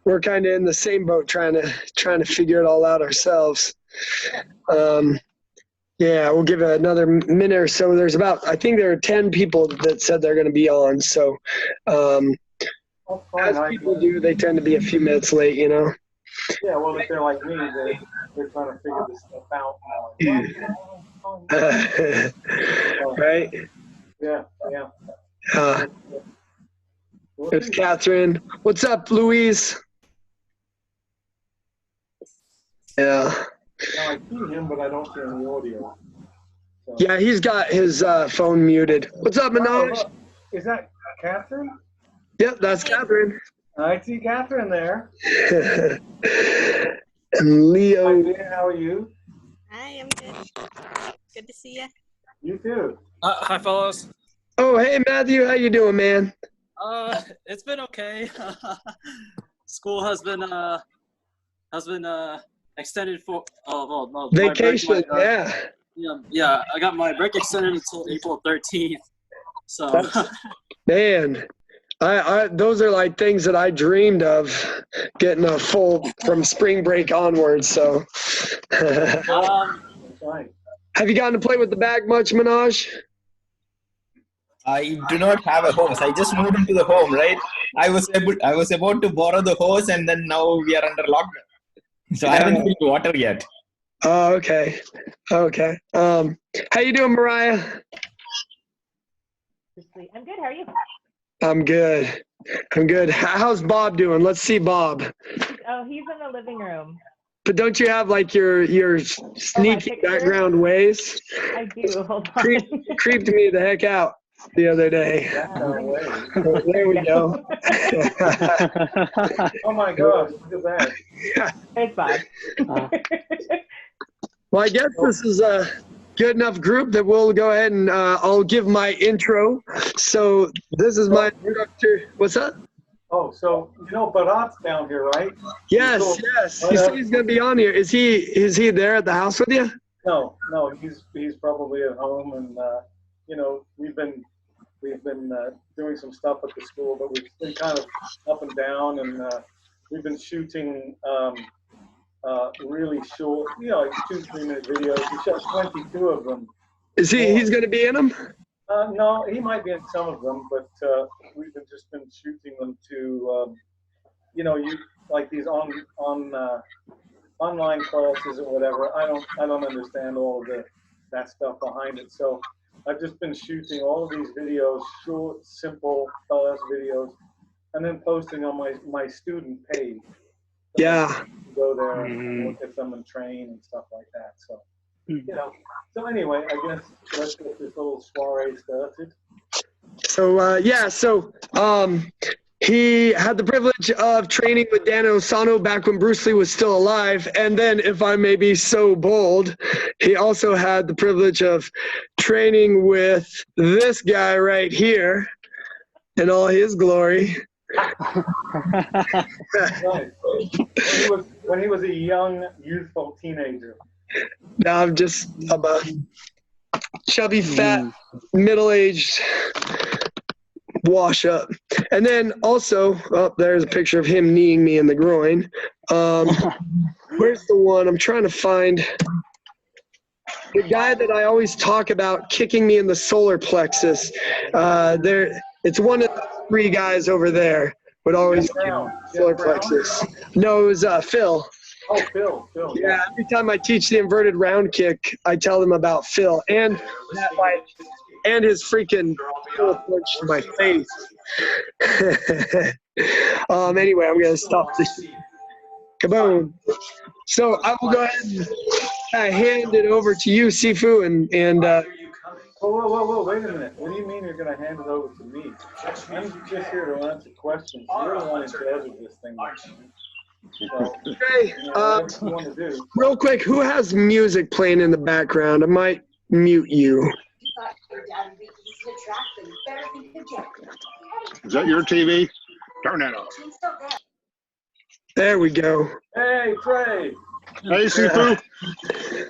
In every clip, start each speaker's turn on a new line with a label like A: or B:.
A: we're kind of in the same boat, trying to figure it all out ourselves. Yeah, we'll give it another minute or so. I think there are 10 people that said they're going to be on. So, as people do, they tend to be a few minutes late, you know.
B: Yeah, well, if they're like me, they're trying to figure this stuff out now.
A: Right?
B: Yeah.
A: There's Catherine. What's up, Louise? Yeah.
B: Now I see him, but I don't see any audio. So.
A: Yeah, he's got his phone muted. What's up, Manoj?
B: Is that Catherine?
A: Yep, that's Catherine.
B: I see Catherine there.
A: And Leo.
B: Hi, dear, how are you?
C: Hi, I'm good. Good to see you.
B: You too.
D: Hi, fellows.
A: Oh, hey, Matthew. How you doing, man?
D: It's been okay. School has been extended for
A: vacation.
D: Yeah. I got my break extended until April 13th. So,
A: man, I those are like things that I dreamed of, getting a full from spring break onwards. So, have you gotten to play with the bag much, Manoj?
E: I do not have a hose. I just moved into the home, right? I was about to borrow the hose, and then now we are under lockdown. So I haven't filled water yet.
A: Oh, okay. How you doing, Mariah?
F: I'm good. How are you?
A: I'm good. How's Bob doing? Let's see Bob.
F: Oh, he's in the living room.
A: But don't you have like your sneaky background ways?
F: I do. Hold on.
A: Creeped me the heck out the other day. There we go.
B: Oh my gosh, look at that.
F: It's fine.
A: Well, I guess this is a good enough group that we'll go ahead and I'll give my intro. So this is my instructor. What's up?
B: Oh, so you know Bharat's down here, right?
A: Yes. He said he's gonna be on here. Is he there at the house with you?
B: No, he's probably at home, and you know we've been doing some stuff at the school, but we've been kind of up and down, and we've been shooting really short, you know, like 2-3 minute videos. We shot 22 of them.
A: He's going to be in them?
B: No, he might be in some of them, but we've just been shooting them to, you know, like these online classes or whatever. I don't understand all of that stuff behind it. So I've just been shooting all of these videos, short, simple, fast videos, and then posting on my student page. So
A: yeah.
B: Go there and look at them and train and stuff like that. So, you know. So anyway, I guess let's get this little soiree started.
A: So he had the privilege of training with Dan Osano back when Bruce Lee was still alive. And then, if I may be so bold, he also had the privilege of training with this guy right here in all his glory.
B: Right. When he was a young, youthful teenager.
A: Now I'm a chubby, fat, middle-aged wash up. And then also, there's a picture of him kneeing me in the groin. Where's the one? I'm trying to find the guy that I always talk about kicking me in the solar plexus. It's one of the 3 guys over there would always solar plexus. No, it was Phil.
B: Oh, Phil.
A: Yeah, every time I teach the inverted round kick, I tell them about Phil and his freaking punch to my face. Anyway, I'm gonna stop this. Kaboom. So I will go ahead and hand it over to you, Sifu, and
B: Whoa, wait a minute. What do you mean you're going to hand it over to me? I'm just here to answer questions. You're the one in charge of this thing. So,
A: okay,
B: what do you want to do?
A: Real quick, who has music playing in the background? I might mute you.
G: Is that your TV? Turn that off.
A: There we go.
B: Hey, Trey.
G: Hey, Sifu.
B: How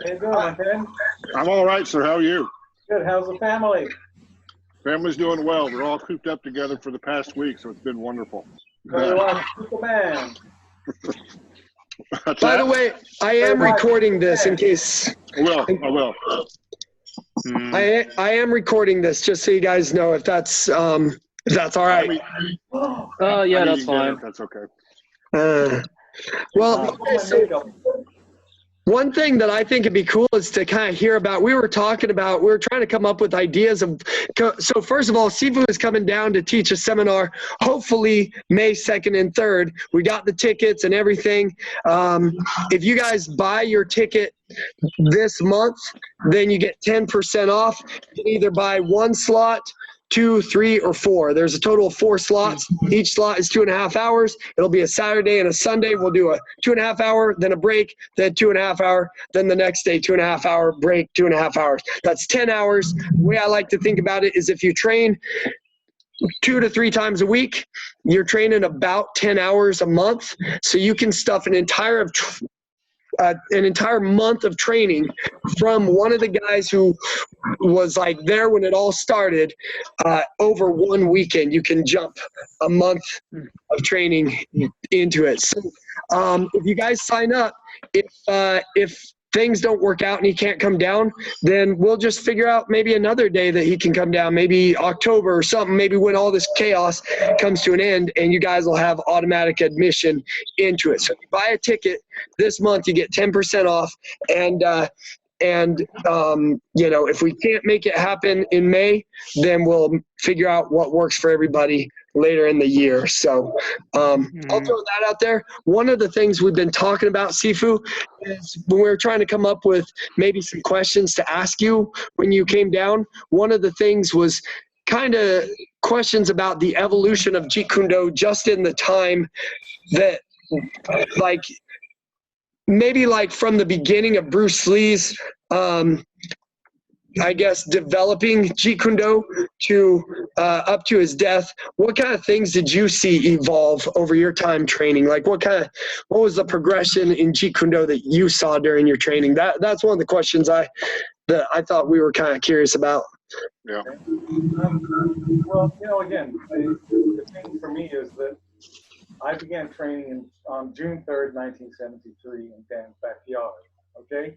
B: you doing, my friend?
G: I'm all right, sir. How are you?
B: Good. How's the family?
G: Family's doing well. We're all cooped up together for the past week, so it's been wonderful.
B: So you are Superman.
G: What's
A: By
G: that?
A: the way, I am recording this in case.
G: I will. I will.
A: I am recording this just so you guys know if that's all right.
H: Oh, yeah, that's fine.
G: That's okay.
A: Well,
B: Oh, my
A: so
B: makeup.
A: one thing that I think would be cool is to kind of hear about, we were trying to come up with ideas of, so first of all, Sifu is coming down to teach a seminar, hopefully May 2nd and 3rd. We got the tickets and everything. If you guys buy your ticket this month, then you get 10% off. You can either buy one slot, 2, 3, or 4. There's a total of 4 slots. Each slot is 2.5 hours. It'll be a Saturday and a Sunday. We'll do a 2.5 hour, then a break, then 2.5 hour, then the next day 2.5 hour break, 2.5 hours. That's 10 hours. The way I like to think about it is if you train 2 to 3 times a week, you're training about 10 hours a month. So you can stuff an entire month of training from one of the guys who was like there when it all started, over one weekend. You can jump a month of training into it. So if you guys sign up, if things don't work out and he can't come down, then we'll just figure out maybe another day that he can come down, maybe October or something, maybe when all this chaos comes to an end and you guys will have automatic admission into it. So if you buy a ticket this month, you get 10% off. And if we can't make it happen in May, then we'll figure out what works for everybody later in the year. So I'll throw that out there. One of the things we've been talking about, Sifu, is when we were trying to come up with maybe some questions to ask you when you came down, one of the things was kind of questions about the evolution of Jeet Kune Do just in the time that, like, maybe like from the beginning of Bruce Lee's, I guess, developing Jeet Kune Do to up to his death. What kind of things did you see evolve over your time training? Like what was the progression in Jeet Kune Do that you saw during your training? That's one of the questions I thought we were kind of curious about.
G: Yeah.
B: Well, again, the thing for me is that I began training on June 3rd, 1973 in Dan's backyard, okay?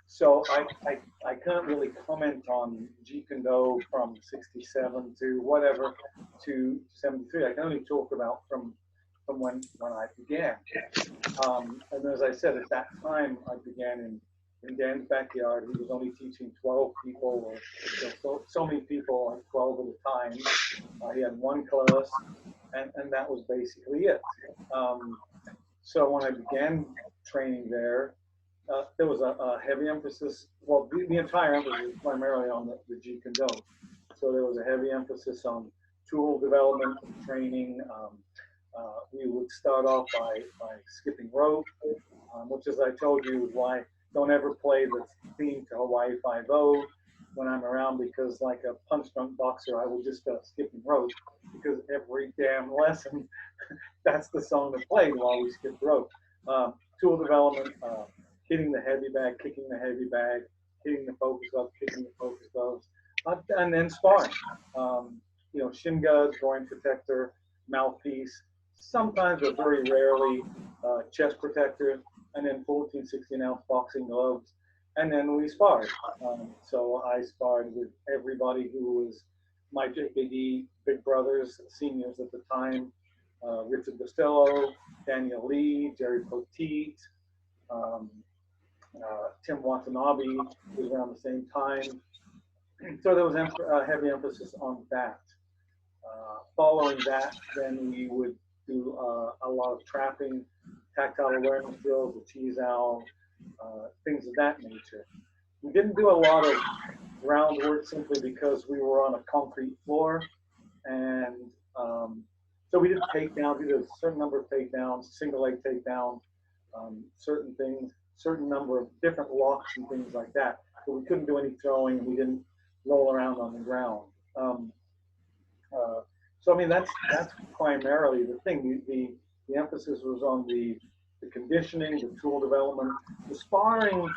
B: So I can't really comment on Jeet Kune Do from 67 to whatever to 73. I can only talk about from when I began. And as I said, at that time, I began in Dan's backyard. He was only teaching 12 people, or so many people, like 12 at a time. He had one class. And that was basically it. So when I began training there was a heavy emphasis. Well, the entire emphasis was primarily on the Jeet Kune Do. So there was a heavy emphasis on tool development and training. We would start off by skipping rope, which, as I told you, is why don't ever play the theme to Hawaii Five-0 when I'm around, because like a punch-drunk boxer, I will just start skipping rope, because every damn lesson, that's the song to play while we skip rope. Tool development, hitting the heavy bag, kicking the heavy bag, hitting the focus gloves, kicking the focus gloves, and then sparring. Shin guards, groin protector, mouthpiece, sometimes but very rarely chest protector, and then 14, 16-ounce boxing gloves. And then we sparred. So I sparred with everybody who was my JKD big brothers, seniors at the time, Richard Costello, Daniel Lee, Jerry Poteet, Tim Watanabe was around the same time. So there was a heavy emphasis on that. Following that, then we would do a lot of trapping, tactile awareness drills, the cheese owl, things of that nature. We didn't do a lot of groundwork simply because we were on a concrete floor, and so we did takedowns. We did a certain number of takedowns, single leg takedown, certain things, certain number of different locks and things like that. But we couldn't do any throwing, and we didn't roll around on the ground. So I mean, that's primarily the thing. The emphasis was on the conditioning, the tool development, the sparring,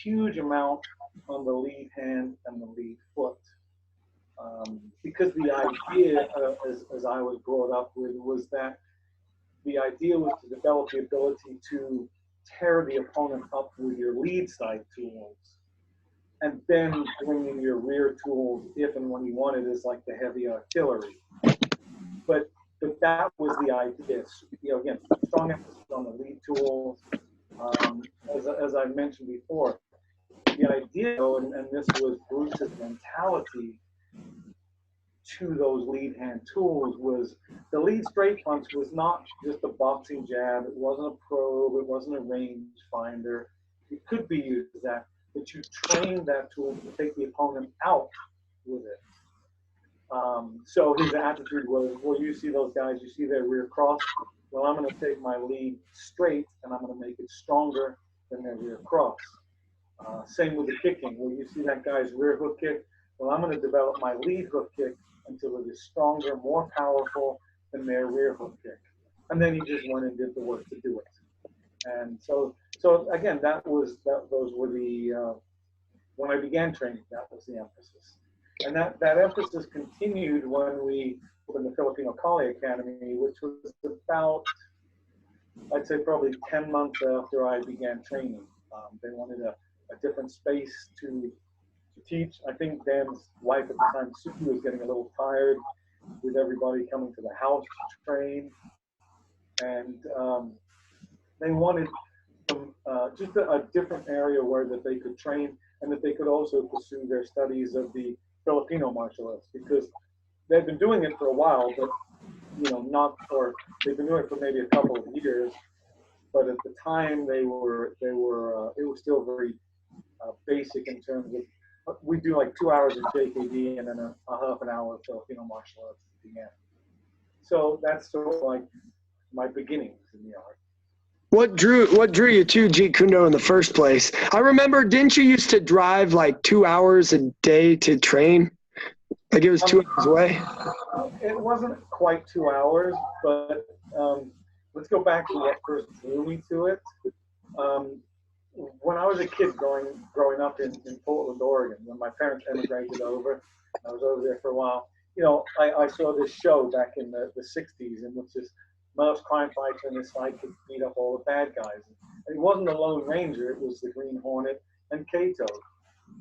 B: huge amount on the lead hand and the lead foot. Because the idea, as I was brought up with, was that the idea was to develop the ability to tear the opponent up with your lead side tools, and then bring in your rear tools if and when you wanted, as like the heavy artillery. But that was the idea. You know, again, strong emphasis on the lead tools. As I mentioned before, the idea, and this was Bruce's mentality to those lead hand tools, was the lead straight punch was not just a boxing jab. It wasn't a probe. It wasn't a range finder. It could be used as that, but you train that tool to take the opponent out with it. So his attitude was, well, you see those guys, you see their rear cross. Well, I'm going to take my lead straight and I'm going to make it stronger than their rear cross. Same with the kicking. Well, you see that guy's rear hook kick. Well, I'm going to develop my lead hook kick until it is stronger, more powerful than their rear hook kick. And then he just went and did the work to do it. And so again, those were the, when I began training, that was the emphasis. And that emphasis continued when we opened the Filipino Kali Academy, which was about, I'd say probably 10 months after I began training. They wanted a different space to teach. I think Dan's wife at the time, Sifu, was getting a little tired with everybody coming to the house to train. And they wanted just a different area where that they could train and that they could also pursue their studies of the Filipino martial arts, because they've been doing it for a while, but they've been doing it for maybe a couple of years, but at the time it was still very basic in terms of, we do like 2 hours of JKD and then a half an hour of Filipino martial arts at the end. So that's sort of like my beginnings in the art.
A: What drew you to Jeet Kune Do in the first place? I remember, didn't you used to drive like 2 hours a day to train? Like it was 2 hours away?
B: It wasn't quite 2 hours, but let's go back to what first drew me to it. When I was a kid growing up in Portland, Oregon, when my parents emigrated over, I was over there for a while. You know, I saw this show back in the 60s in which this most crime fighter and his sidekick beat up all the bad guys. And it wasn't the Lone Ranger, it was the Green Hornet and Kato.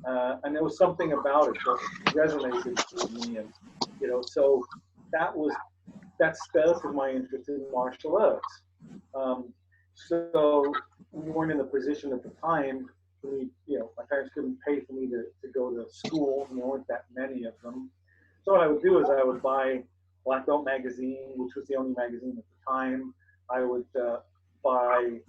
B: And there was something about it that resonated with me. And, you know, so that started my interest in martial arts. So we weren't in the position at the time, my parents couldn't pay for me to go to school, and there weren't that many of them. So what I would do is I would buy Black Belt magazine, which was the only magazine at the time. I would buy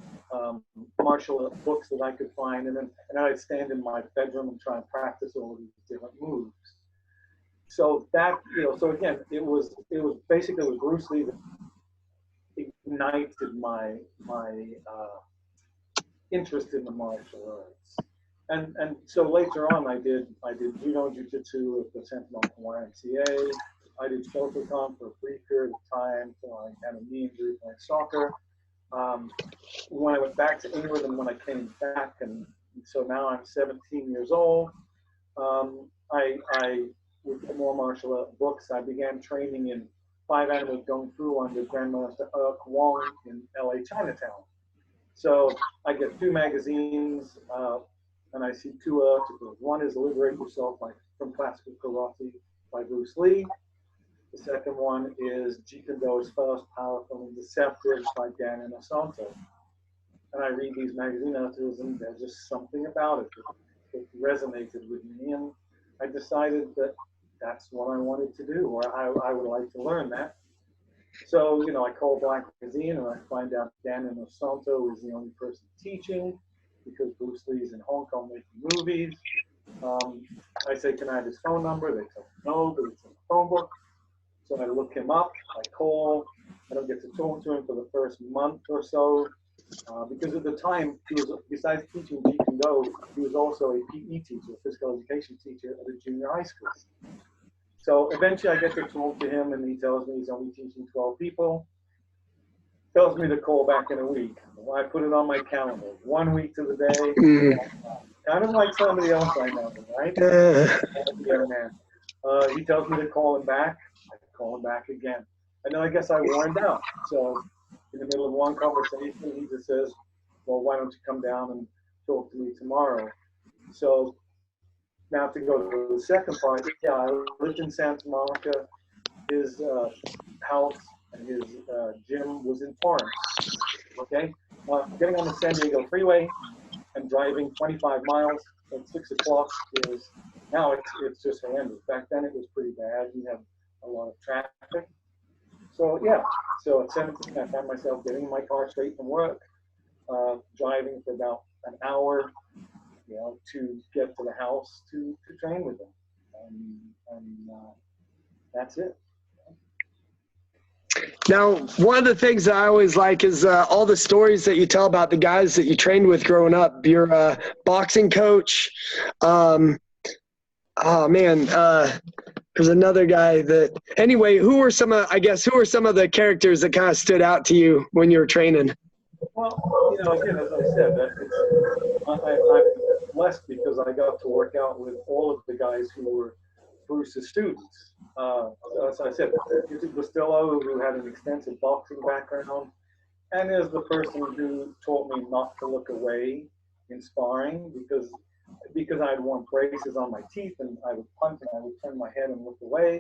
B: martial art books that I could find, and then I'd stand in my bedroom and try and practice all of these different moves. So that, so again, it was basically with Bruce Lee that ignited my interest in the martial arts. And so later on, I did judo jiu-jitsu at the Sentinel YMCA. I did Shotokan for a brief period of time until I had a knee injury playing soccer. When I went back to England and when I came back, and so now I'm 17 years old, with more martial art books, I began training in 5 Animal Kung Fu under Grandmaster Wong in LA Chinatown. So I get 2 magazines, and I see 2 articles. One is Liberate Yourself from Classical Karate by Bruce Lee. The second one is Jeet Kune Do is Fast, Powerful, and Deceptive by Dan Inosanto. And I read these magazine articles, and there's just something about it that resonated with me. And I decided that that's what I wanted to do, or I would like to learn that. So, I call Black Magazine, and I find out Dan Inosanto is the only person teaching because Bruce Lee is in Hong Kong making movies. I say, can I have his phone number? They tell me no, but it's in the phone book. So I look him up, I call, I don't get to talk to him for the first month or so, because at the time, he was, besides teaching Jeet Kune Do, he was also a PE teacher, a physical education teacher at a junior high school. So eventually I get to talk to him, and he tells me he's only teaching 12 people, tells me to call back in a week. Well, I put it on my calendar, 1 week to the day, kind of like somebody else I know, right? He tells me to call him back. I call him back again. And then I guess I warmed out. So in the middle of one conversation, he just says, well, why don't you come down and talk to me tomorrow? So now to go to the second part, yeah, I lived in Santa Monica. His house and his gym was in Torrance. Okay, getting on the San Diego freeway and driving 25 miles at 6 o'clock is now it's just horrendous. Back then it was pretty bad. You had a lot of traffic. So yeah, so at 17 I found myself getting in my car straight from work, driving for about an hour, to get to the house to train with them, and that's it.
A: Now, one of the things that I always like is all the stories that you tell about the guys that you trained with growing up. Your boxing coach. There's another guy that. Anyway, who were some of the characters that kind of stood out to you when you were training?
B: Well, again, as I said, I'm blessed because I got to work out with all of the guys who were Bruce's students. As I said, Richard Bustillo, who had an extensive boxing background, and is the person who taught me not to look away in sparring because I had worn braces on my teeth and I would punt and I would turn my head and look away,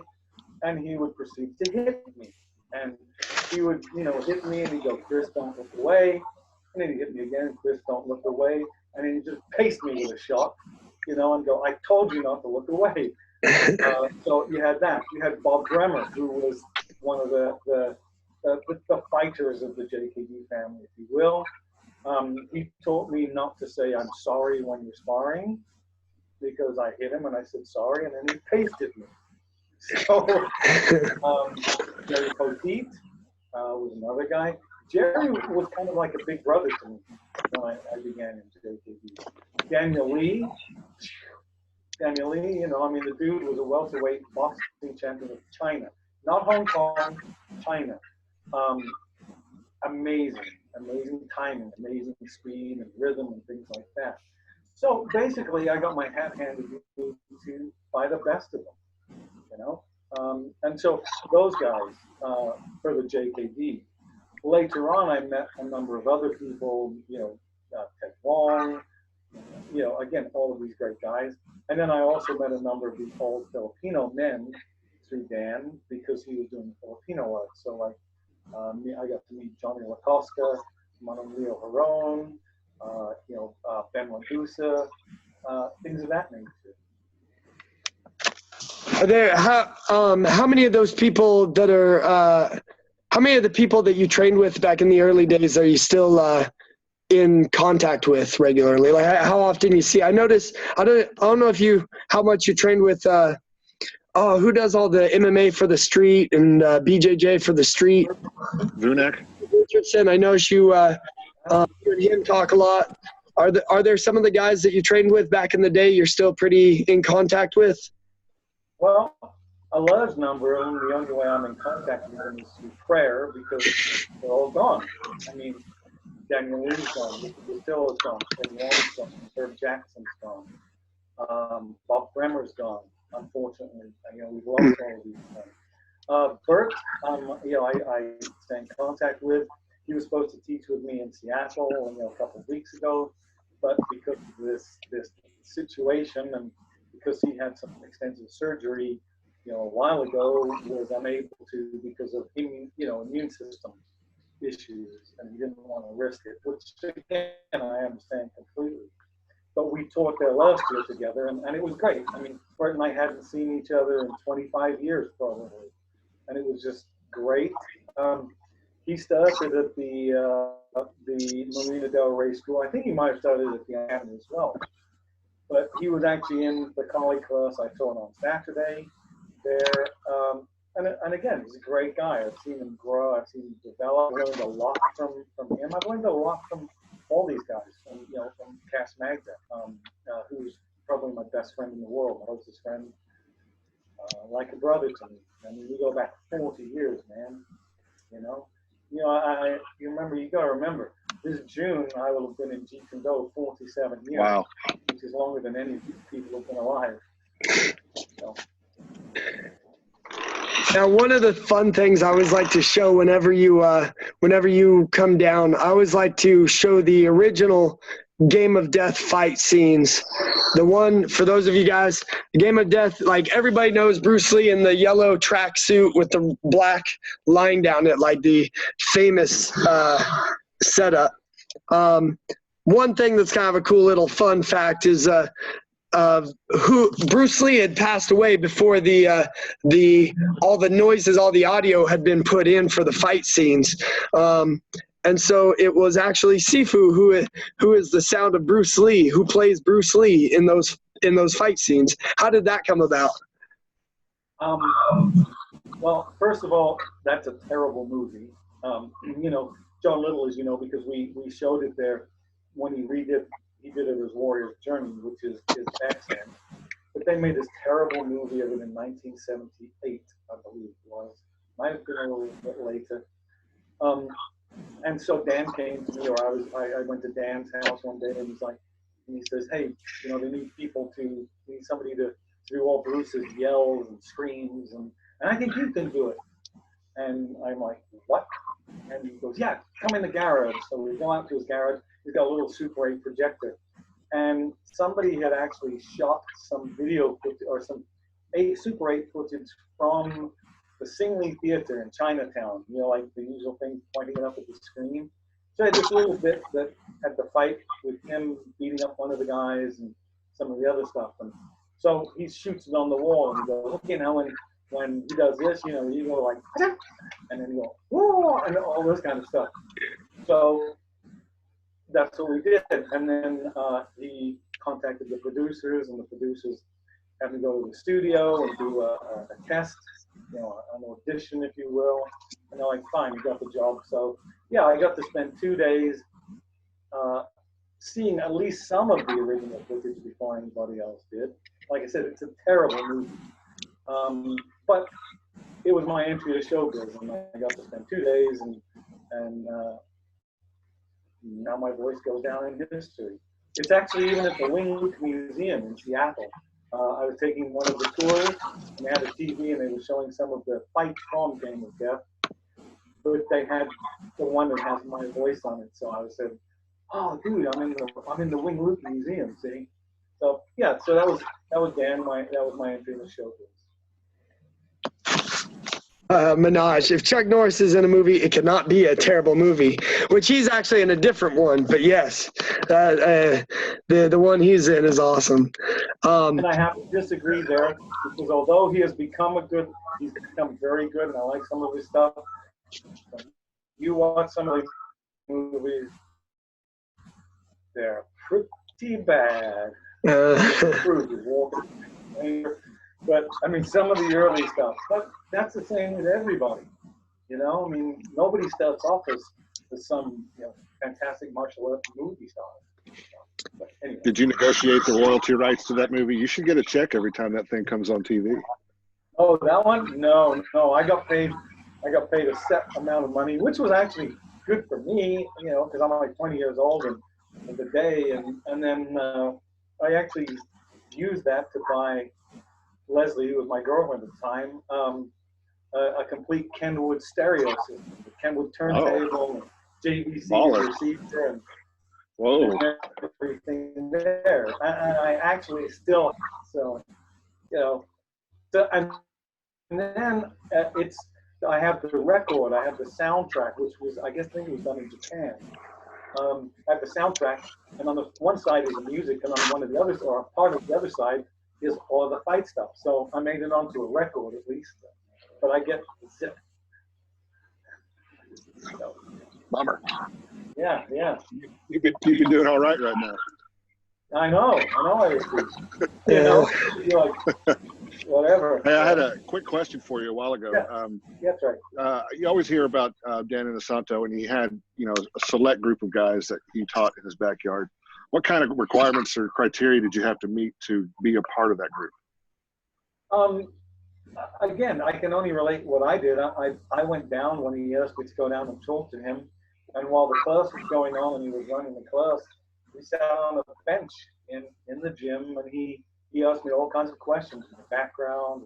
B: and he would proceed to hit me. And he would, hit me and he'd go, Chris, don't look away. And then he'd hit me again, Chris, don't look away. And then he'd just pace me with a shot, and go, I told you not to look away. So you had that. You had Bob Bremer, who was one of the fighters of the JKD family, if you will. He taught me not to say I'm sorry when you're sparring because I hit him and I said sorry, and then he pasted me. So Jerry Poteet was another guy. Jerry was kind of like a big brother to me when I began in JKD. Daniel Lee, the dude was a welterweight boxing champion of China, not Hong Kong, China. Amazing timing, amazing speed and rhythm and things like that. So basically, I got my hat handed to by the best of them, and so those guys for the JKD. Later on, I met a number of other people, Ted Wong, again, all of these great guys. And then I also met a number of these old Filipino men through Dan because he was doing Filipino art. So I got to meet Johnny Lacosta, Manong Leo Haron, Ben Landusa, things of that nature.
A: Are there how many of those people that are how many of the people that you trained with back in the early days are you still in contact with regularly? Like how often you see? I noticed I don't know how much you trained with who does all the MMA for the street and BJJ for the street?
G: Vunek.
A: Richardson. I know you and him talk a lot. Are there some of the guys that you trained with back in the day you're still pretty in contact with?
B: Well, a large number of them, the only way I'm in contact with them is through prayer because they're all gone. I mean, Daniel Lee's gone, Richard Bustillo's gone, Ted Wong's gone, Herb Jackson's gone, Bob Bremer's gone, unfortunately. We've lost all of these guys. Bert, I stay in contact with. He was supposed to teach with me in Seattle, a couple of weeks ago, but because of this situation and because he had some extensive surgery, a while ago, was unable to because of immune system issues, and he didn't want to risk it, which again I understand completely. But we taught there last year together, and it was great. I mean, Bert and I hadn't seen each other in 25 years probably, and it was just great. He started at the Marina Del Rey School. I think he might have started at the Academy as well. But he was actually in the college class I taught on Saturday there. And again, he's a great guy. I've seen him grow. I've seen him develop. I learned a lot from him. I've learned a lot from all these guys, from Cass Magda, who's probably my best friend in the world, my closest friend, like a brother to me. I mean, we go back 40 years, man. You got to remember, this June I will have been in Jeet Kune Do 47 years.
G: Wow.
B: Which is longer than any of these people have been alive.
A: Now, one of the fun things I always like to show whenever you come down, I always like to show the original Game of Death fight scenes. The one, for those of you guys, the Game of Death, like everybody knows Bruce Lee in the yellow tracksuit with the black line down it, like the famous setup. One thing that's kind of a cool little fun fact is who Bruce Lee had passed away before all the noises, all the audio had been put in for the fight scenes. And so it was actually Sifu who is the sound of Bruce Lee, who plays Bruce Lee in those fight scenes. How did that come about?
B: Well, first of all, that's a terrible movie. You know, John Little, as you know, because we showed it there when he did it as Warrior's Journey, which is excellent. But they made this terrible movie of it in 1978, I believe it was. Might have been a little bit later. And so Dan came to me, or I went to Dan's house one day, and he says, hey, you know, they need somebody to do all Bruce's yells and screams, and I think you can do it. And I'm like, what? And he goes, yeah, come in the garage. So we go out to his garage. He's got a little Super 8 projector. And somebody had actually shot some video footage, or some Super 8 footage from the Singly Theater in Chinatown, you know, like the usual thing, pointing it up at the screen. So I had this little bit that had the fight with him beating up one of the guys and some of the other stuff. And so he shoots it on the wall, and he goes, okay, now when he does this, you know, you go like, and then you go, whoa, and all this kind of stuff. So that's what we did. And then he contacted the producers, and the producers had to go to the studio and do a test, you know, an audition, if you will. And they're like, fine, you got the job. So yeah, I got to spend 2 days seeing at least some of the original footage before anybody else did. Like I said, it's a terrible movie. But it was my entry to showbiz, and I got to spend 2 days, and now my voice goes down in history. It's actually even at the Wing Museum in Seattle. I was taking one of the tours, and they had a TV, and they were showing some of the fights from Game of Death. But they had the one that has my voice on it, so I said, "Oh, dude, I'm in the Wing Luke Museum." See, so yeah, so that was Dan. That was my entry in the showbiz.
A: Minaj. If Chuck Norris is in a movie, it cannot be a terrible movie, which he's actually in a different one. But yes, the one he's in is awesome.
B: And I have to disagree there, because although he's become very good, and I like some of his stuff. You watch some of the movies, they're pretty bad. But I mean, some of the early stuff. But that's the same with everybody. You know, I mean, nobody starts off as some fantastic martial arts movie star. But anyway.
G: Did you negotiate the royalty rights to that movie? You should get a check every time that thing comes on TV.
B: Oh, that one? No. I got paid a set amount of money, which was actually good for me, you know, because I'm like 20 years old in the day, and then I actually used that to buy Leslie, who was my girlfriend at the time, a complete Kenwood stereo system, the Kenwood turntable, and JVC receiver, and everything there. And I actually still, so, you know, and then I have the record, I have the soundtrack, which was, I think it was done in Japan. I have the soundtrack, and on the one side is the music, and on one of the others, or a part of the other side, is all the fight stuff. So I made it onto a record at least, but I get the zip. So,
G: Bummer.
B: Yeah.
G: You've been doing all right now.
B: I know. I you know, you're like, whatever.
G: Hey, I had a quick question for you a while ago.
B: Yeah, that's right.
G: You always hear about Dan Inosanto, and he had, a select group of guys that he taught in his backyard. What kind of requirements or criteria did you have to meet to be a part of that group?
B: Again, I can only relate what I did. I went down when he asked me to go down and talk to him, and while the class was going on and he was running the class, we sat on a bench in the gym, and he asked me all kinds of questions, my background,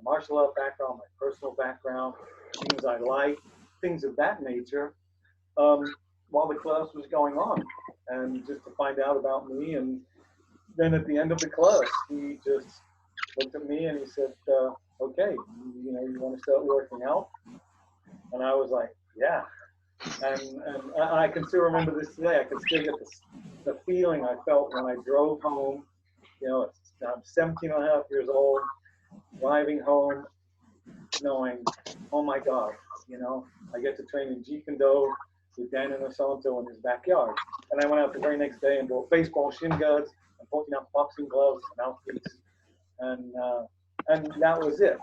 B: martial art background, my personal background, things I like, things of that nature, while the class was going on, and just to find out about me. And then at the end of the class, he just looked at me and he said, okay, you want to start working out? And I was like, yeah. And I can still remember this today. I can still get the feeling I felt when I drove home. I'm 17 and a half years old, driving home, knowing, oh my God, I get to train in Jeet Kune Do with Dan Inosanto in his backyard. And I went out the very next day and bought baseball shin guards and 14-ounce boxing gloves and mouthpiece. And that was it.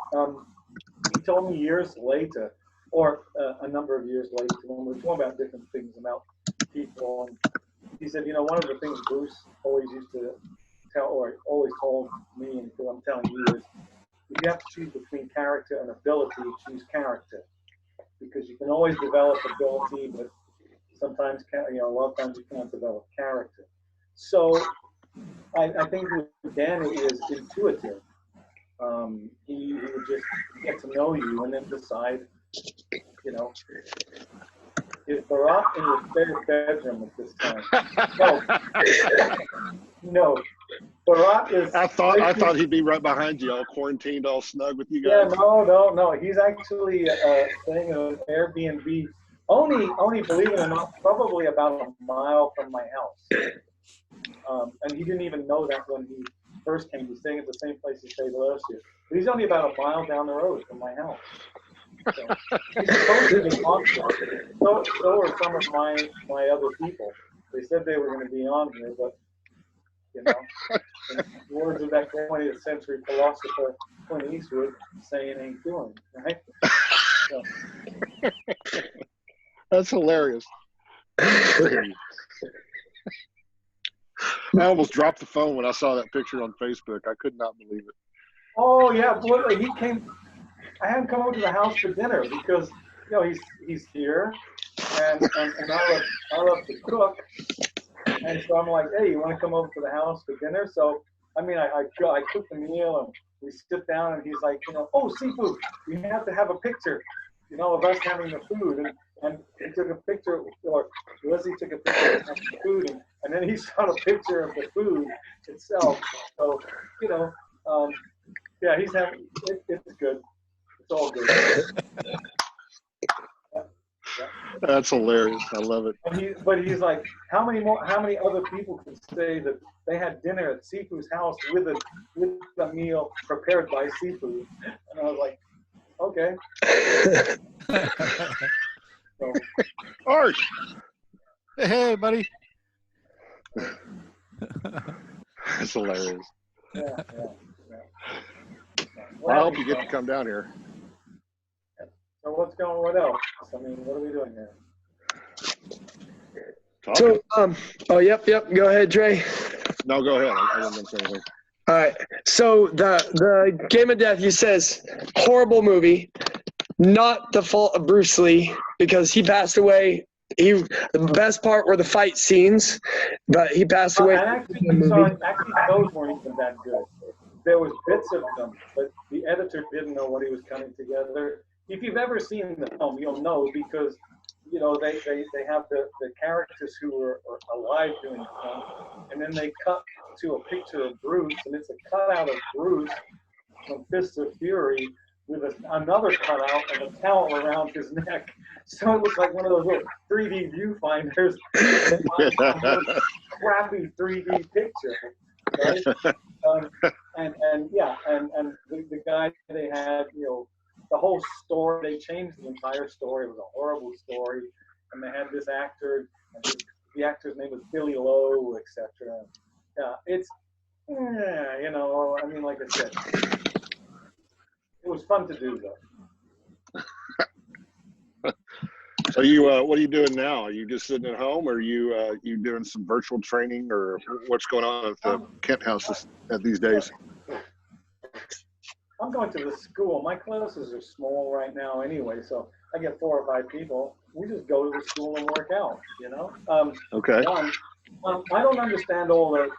B: He told me years later, or a number of years later, when we were talking about different things about people, and he said, one of the things Bruce always used to tell, or always told me, and I'm telling you, is if you have to choose between character and ability, choose character, because you can always develop ability, but sometimes, a lot of times you can't develop character. So I think with Dan, it was intuitive. He would just get to know you and then decide, is Barack in your spare bedroom at this time? No. Barack is.
G: I thought he'd be right behind you, all quarantined, all snug with you guys.
B: Yeah, no. He's actually staying in an Airbnb. Only, believe it or not, probably about a mile from my house. And he didn't even know that when he first came. He's staying at the same place he stayed last year. But he's only about a mile down the road from my house. So he's supposed to be on here. So are some of my other people. They said they were going to be on here, but in the words of that 20th century philosopher Clint Eastwood, saying ain't doing, right? So.
G: That's hilarious. I almost dropped the phone when I saw that picture on Facebook. I could not believe it.
B: Oh yeah, boy, he came. I had him come over to the house for dinner because he's here, and I love to cook, and so I'm like, hey, you want to come over to the house for dinner? So I cook the meal and we sit down and he's like, oh, Sifu, we have to have a picture, of us having the food, and he took a picture, or Leslie took a picture of the food, and then he shot a picture of the food itself. So yeah, he's having it's good. It's all good. Yeah.
G: That's hilarious. I love it.
B: But he's like, how many other people can say that they had dinner at Sifu's house with a meal prepared by Sifu? And I was like, okay. So,
G: Art.
I: Hey, buddy.
G: That's hilarious.
B: yeah.
G: Well, I hope you get to come down here.
B: So what else? I mean, what are we doing here?
A: So, yep. Go ahead, Dre.
G: No, go ahead. I didn't say anything.
A: All right. So the Game of Death, he says, horrible movie, not the fault of Bruce Lee because he passed away. The best part were the fight scenes, but he passed away.
B: Actually, those weren't even that good. There was bits of them, but the editor didn't know what he was cutting together. If you've ever seen the film, you'll know because they have the characters who are alive doing the film, and then they cut to a picture of Bruce, and it's a cutout of Bruce from Fists of Fury with another cutout and a towel around his neck. So it looks like one of those little 3D viewfinders, crappy 3D picture, right? And the guy they had, the whole story, they changed the entire story. It was a horrible story. And they had this actor, and the actor's name was Billy Lowe, etc. Yeah, like I said, it was fun to do, though.
G: So what are you doing now? Are you just sitting at home, or are you doing some virtual training, or what's going on at the Kent House these days?
B: I'm going to the school. My classes are small right now anyway, so I get 4 or 5 people. We just go to the school and work out,
G: Okay.
B: I don't understand all the,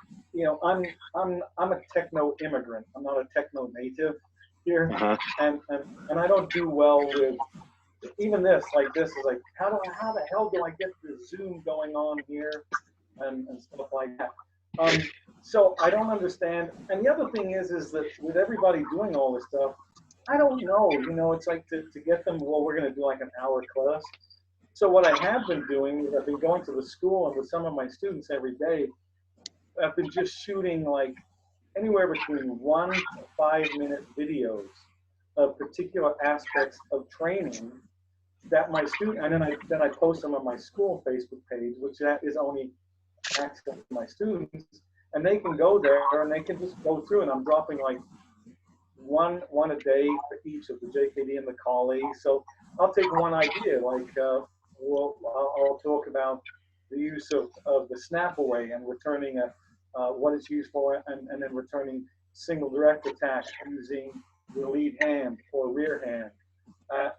B: I'm a techno immigrant. I'm not a techno native. here, and I don't do well with even this. Like this is like how the hell do I get the Zoom going on here and stuff like that. So I don't understand. And the other thing is that with everybody doing all this stuff, I don't know. You know, it's like to get them. Well, we're going to do like an hour class. So what I have been doing is I've been going to the school and with some of my students every day, I've been just shooting like anywhere between 1 to 5 minute videos of particular aspects of training that my student, and then I post them on my school Facebook page, which that is only access to my students, and they can go there and they can just go through, and I'm dropping like one a day for each of the JKD and the colleagues. So I'll take one idea, like I'll talk about the use of the snap away and returning what it's used for, and then returning single direct attack using the lead hand or rear hand,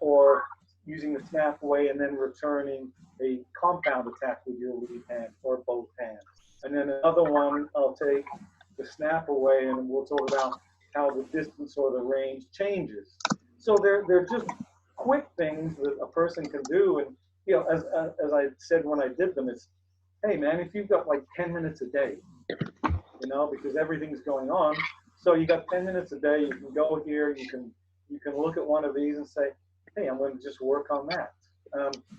B: or using the snap away and then returning a compound attack with your lead hand or both hands. And then another one, I'll take the snap away and we'll talk about how the distance or the range changes. So they're just quick things that a person can do. And you know, as I said when I did them, it's, hey man, if you've got like 10 minutes a day, you know, because everything's going on. So you got 10 minutes a day, you can go here, you can look at one of these and say, hey, I'm going to just work on that.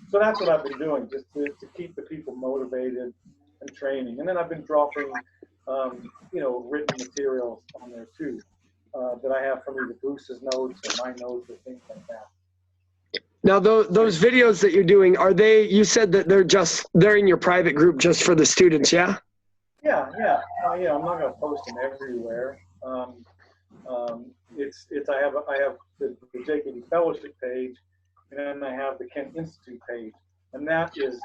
B: So that's what I've been doing, just to keep the people motivated and training. And then I've been dropping, you know, written materials on there too, that I have from either Bruce's notes or my notes or things like that.
A: Now, those videos that you're doing, are they, you said that they're in your private group just for the students, yeah?
B: Yeah. I'm not going to post them everywhere. I have the JKD Fellowship page, and then I have the Kent Institute page, and that is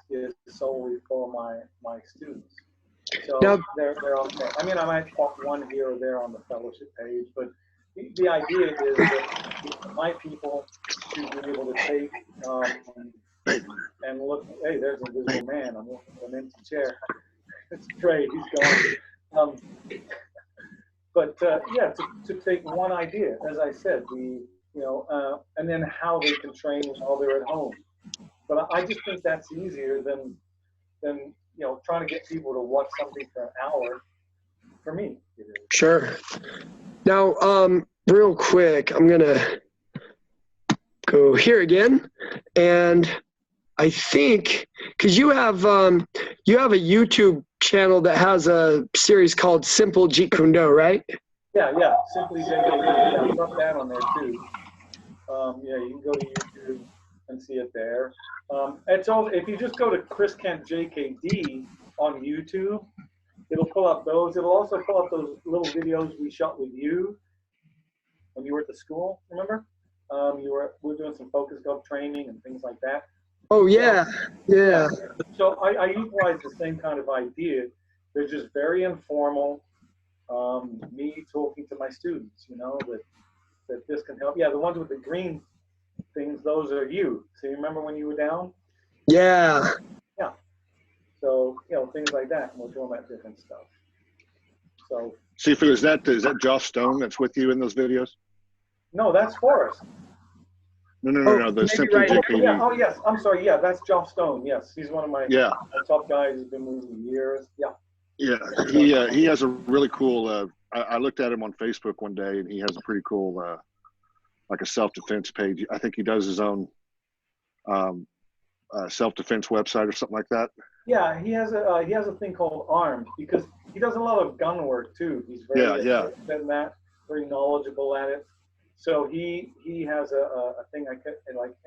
B: solely for my students. So
A: now,
B: they're on there. I mean, I might pop one here or there on the fellowship page, but the idea is that my people should be able to take and look. Hey, there's an invisible man. I'm looking at an empty chair. It's great. He's gone. But yeah, to take one idea, as I said, and then how they can train while they're at home. But I just think that's easier than trying to get people to watch something for an hour. For me, it is.
A: Sure. Now, real quick, I'm gonna go here again, and I think because you have a YouTube channel that has a series called Simple Jeet Kune Do, right?
B: Yeah, Simply JKD. I've got that on there too. Yeah, you can go to YouTube and see it there. It's all, if you just go to Chris Kent JKD on YouTube, it'll pull up those. It'll also pull up those little videos we shot with you when you were at the school. Remember? We were doing some focus group training and things like that.
A: Oh yeah, yeah.
B: So I utilize the same kind of idea. They're just very informal. Me talking to my students, you know, that this can help. Yeah, the ones with the green things, those are you. So you remember when you were down?
A: Yeah.
B: Yeah. So, you know, things like that. And we're doing that different stuff. So.
G: Sifu, is that Josh Stone that's with you in those videos?
B: No, that's Forrest.
G: No. The Simply
A: right.
G: JKD.
B: Yeah. Oh, yes. I'm sorry. Yeah, that's Josh Stone. Yes, he's one of my top guys. He's been with me years. Yeah.
G: Yeah, he has a really cool. I looked at him on Facebook one day, and he has a pretty cool, like a self-defense page. I think he does his own self-defense website or something like that.
B: Yeah, he has a thing called Armed, because he does a lot of gun work too. He's very very knowledgeable at it. So he has a thing like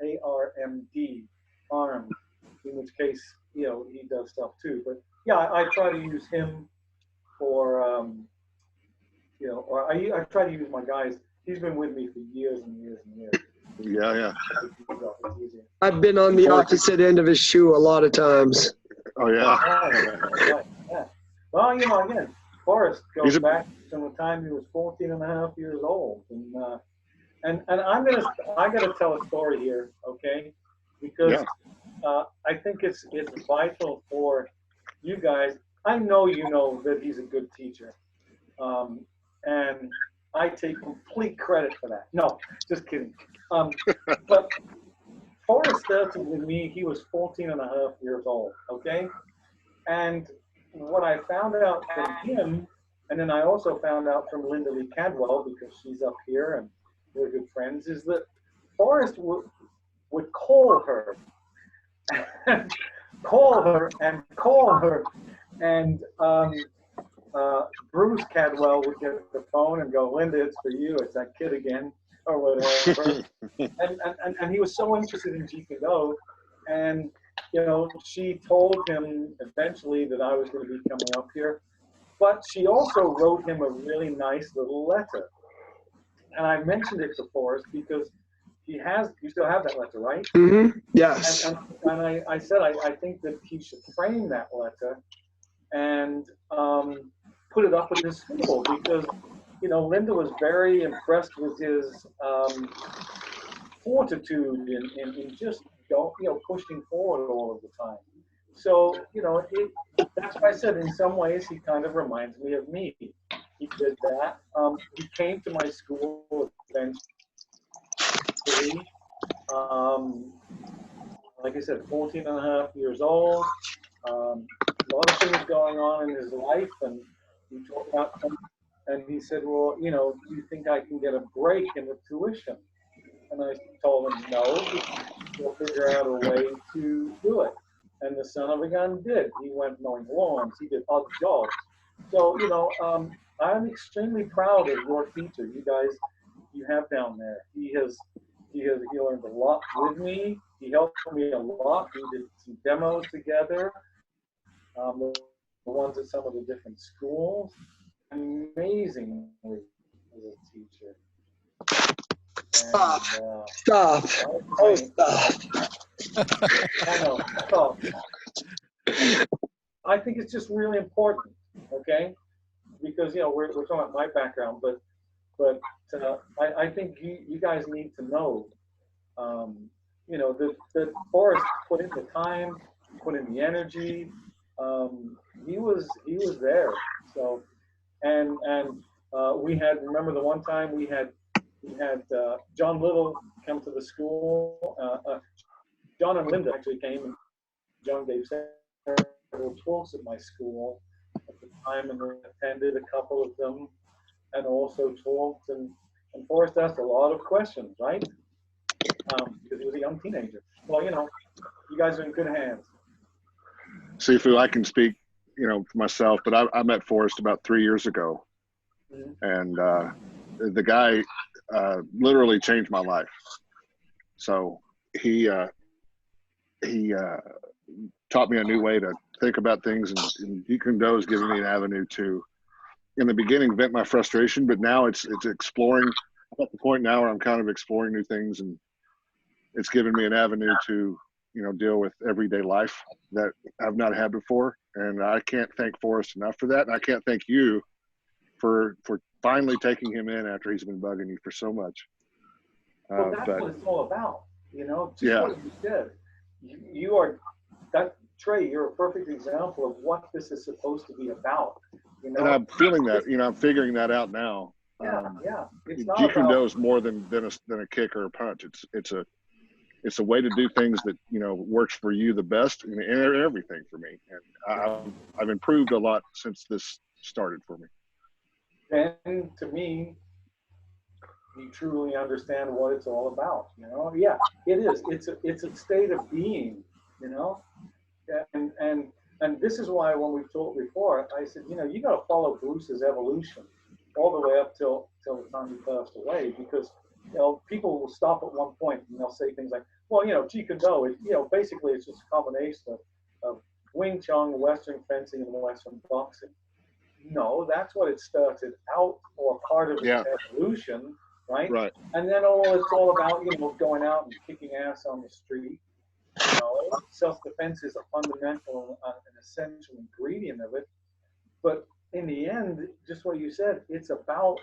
B: ARMD, Armed, in which case, you know, he does stuff too. But yeah, I try to use him for, you know, or I try to use my guys. He's been with me for years and years and years.
G: Yeah.
A: I've been on the opposite end of his shoe a lot of times.
G: Oh yeah.
B: Yeah. Well, you know, again, Forrest goes back from the time he was 14 and a half years old, and I gotta tell a story here, okay? Because I think it's vital for you guys. I know you know that he's a good teacher, and I take complete credit for that. No, just kidding. But Forrest started with me, he was 14 and a half years old, okay? And what I found out from him, and then I also found out from Linda Lee Cadwell, because she's up here and we're good friends, is that Forrest would call her, call her, and Bruce Cadwell would get the phone and go, Linda, it's for you, it's that kid again, or whatever. and he was so interested in Jeet Kune Do, and you know, she told him eventually that I was going to be coming up here, but she also wrote him a really nice little letter, and I mentioned it to Forrest because you still have that letter, right?
A: Mm-hmm. Yes.
B: And I said I think that he should frame that letter and put it up at his school, because you know, Linda was very impressed with his fortitude in just pushing forward all of the time. So you know, that's why I said in some ways he kind of reminds me of me. He did that. He came to my school eventually. Like I said, 14 and a half years old. A lot of things going on in his life, and we talked about them. And he said, well, you know, do you think I can get a break in the tuition? And I told him, no, we'll figure out a way to do it. And the son of a gun did. He went mowing lawns. He did other jobs. So, you know, I'm extremely proud of your teacher. You guys, you have down there. He learned a lot with me. He helped me a lot. We did some demos together. The ones at some of the different schools. Amazingly as a teacher.
A: Stop.
B: And,
A: Stop. Oh, stop.
B: I know. Stop. I think it's just really important, okay? Because, you know, we're talking about my background, but I think you guys need to know, you know, that Forrest put in the time, put in the energy. He was there. So, and we had, remember the one time we had John Little come to the school. John and Linda actually came, and John gave several talks at my school at the time, and attended a couple of them, and also talked, and Forrest asked a lot of questions, right? Because he was a young teenager. Well, you know, you guys are in good hands.
G: Sifu, I can speak, you know, for myself, but I met Forrest about 3 years ago, and the guy literally changed my life. So he taught me a new way to think about things, and Jeet Kune Do has given me an avenue to, in the beginning, vent my frustration, but now it's exploring. I'm at the point now where I'm kind of exploring new things, and it's given me an avenue to, you know, deal with everyday life that I've not had before. And I can't thank Forrest enough for that. And I can't thank you for finally taking him in after he's been bugging you for so much.
B: Well, that's what it's all about, you know, just
G: Yeah.
B: what you said. You are, that, Trey, you're a perfect example of what this is supposed to be about, you know.
G: And I'm feeling that, you know, I'm figuring that out now.
B: Yeah. It's not
G: Jeet Kune
B: about,
G: Do is more than a kick or a punch. It's a way to do things that, you know, works for you the best, and everything for me. And I've improved a lot since this started for me.
B: and to me, you truly understand what it's all about, you know. Yeah, it is. It's a state of being, you know. And this is why when we talked before, I said, you know, you got to follow Bruce's evolution all the way up till the time he passed away, because you know, people will stop at one point and they'll say things like, well, you know, Jeet Kune Do, you know, basically it's just a combination of Wing Chun, Western fencing, and Western boxing. No, that's what it started out, or part of its evolution, right?
G: Right.
B: And then it's all about, you know, going out and kicking ass on the street. You know, self-defense is a fundamental and essential ingredient of it. But in the end, just what you said, it's about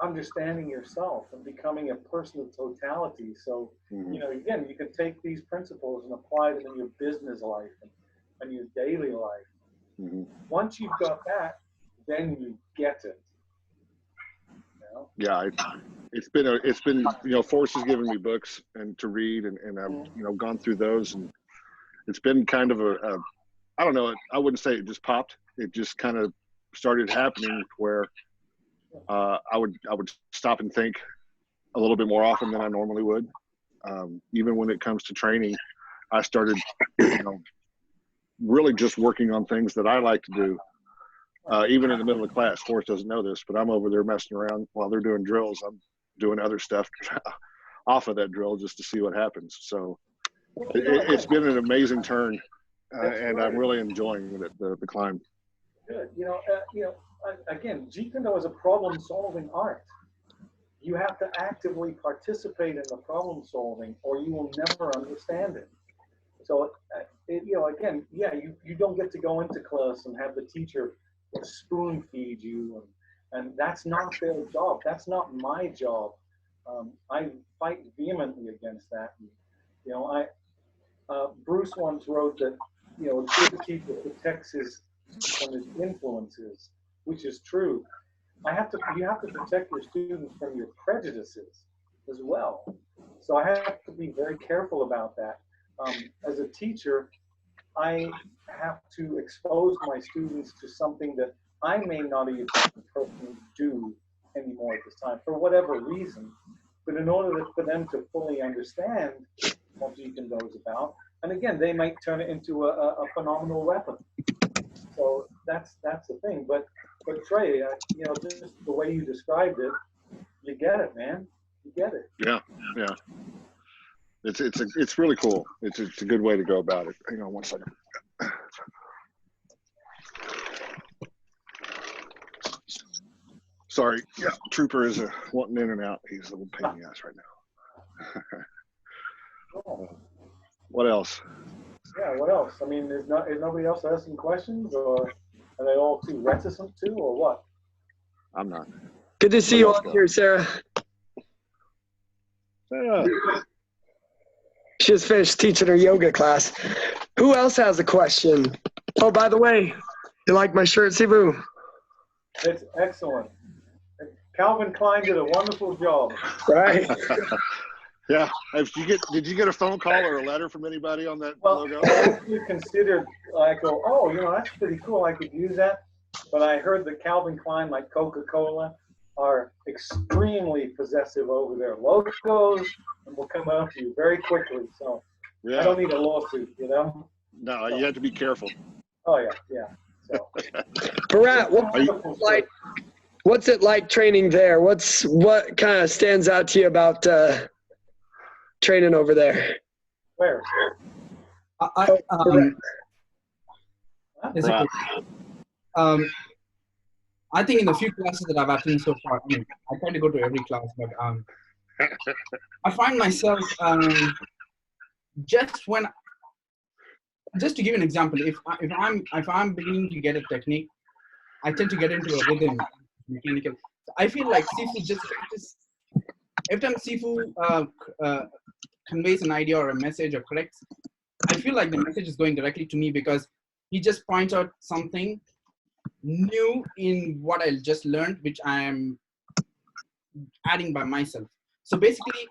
B: understanding yourself and becoming a person of totality. So, you know, again, you can take these principles and apply them in your business life and your daily life. Once you've got that, then you get it.
G: Yeah, it's been Forrest has given me books and to read, and I've gone through those, and it's been kind of a I don't know, I wouldn't say it just popped. It just kind of started happening where I would stop and think a little bit more often than I normally would. Even when it comes to training, I started, really just working on things that I like to do. Even in the middle of class, Forrest doesn't know this, but I'm over there messing around while they're doing drills. I'm doing other stuff off of that drill just to see what happens. So it's been an amazing turn, and I'm really enjoying the climb.
B: Good. Again, Jeet Kune Do is a problem-solving art. You have to actively participate in the problem solving, or you will never understand it. So, again, you don't get to go into class and have the teacher spoon feed you, and that's not their job. That's not my job. I fight vehemently against that. Bruce once wrote that a good teacher protects from his influences, which is true. You have to protect your students from your prejudices as well. So I have to be very careful about that. As a teacher, I have to expose my students to something that I may not even personally do anymore at this time for whatever reason. But in order for them to fully understand what Jeet Kune Do is about, and again, they might turn it into a phenomenal weapon. So that's the thing. But Trey, just the way you described it, you get it, man. You get it.
G: Yeah. It's really cool. It's a good way to go about it. Hang on one second. Sorry. Yeah, Trooper is wanting in and out. He's a little pain in the ass right now. What else?
B: Yeah, what else? I mean, is nobody else asking questions, or are they all too reticent to, or what?
G: I'm not.
A: Good to see you all here, Sarah.
G: Sarah.
A: She just finished teaching her yoga class. Who else has a question? Oh, by the way, you like my shirt, Sifu?
B: It's excellent. Calvin Klein did a wonderful job.
A: Right.
G: Yeah. Did you get a phone call or a letter from anybody on that logo?
B: I actually considered, that's pretty cool. I could use that. But I heard that Calvin Klein, like Coca-Cola, are extremely possessive over their logos and will come after you very quickly. So I don't need a lawsuit,
G: No, you have to be careful.
B: Oh, yeah. So.
A: Barat, what's it like training there? What kind of stands out to you about training over there?
B: Where?
J: I think in the few classes that I've attended so far, I try to go to every class, but I find myself just to give an example, if I'm beginning to get a technique, I tend to get into a rhythm, mechanical. I feel like Sifu just every time Sifu conveys an idea or a message or corrects, I feel like the message is going directly to me because he just points out something new in what I just learned, which I am adding by myself. So basically,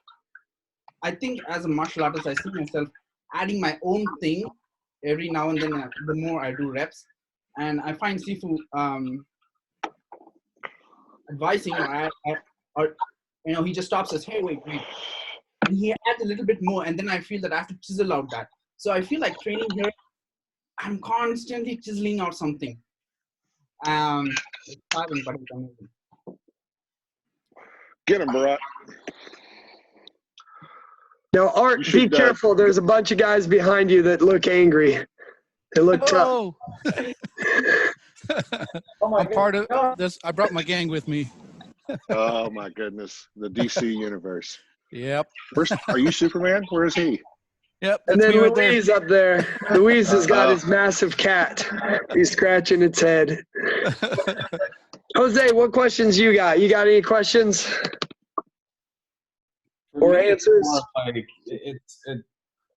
J: I think as a martial artist, I see myself adding my own thing every now and then. The more I do reps, and I find Sifu advising, or he just stops us. Hey, wait, and he adds a little bit more, and then I feel that I have to chisel out that. So I feel like training here, I'm constantly chiseling out something.
G: Get him, Barat.
A: Now, Art, be careful. There's a bunch of guys behind you that look angry. They look tough.
I: I'm part of this. I brought my gang with me.
G: Oh, my goodness. The DC universe.
I: Yep.
G: Are you Superman? Where is he?
I: Yep.
A: And then Louise up there. Louise has got his massive cat. He's scratching its head. Jose, what questions you got? You got any questions or answers?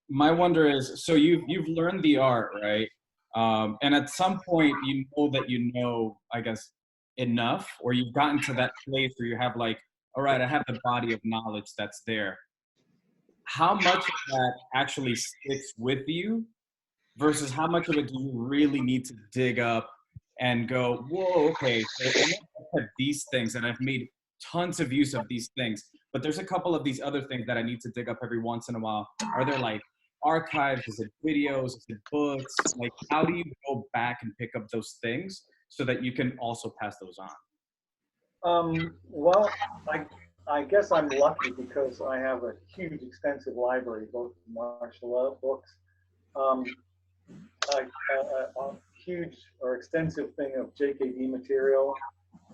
K: My wonder is, so you've learned the art, right? And at some point, you know that I guess, enough, or you've gotten to that place where you have like, all right, I have the body of knowledge that's there. How much of that actually sticks with you versus how much of it do you really need to dig up and go, whoa, okay, so I have these things and I've made tons of use of these things, but there's a couple of these other things that I need to dig up every once in a while. Are there like archives? Is it videos? Is it books? Like, how do you go back and pick up those things so that you can also pass those on?
B: Well, I guess I'm lucky because I have a huge, extensive library, both martial art books, a huge or extensive thing of JKD material.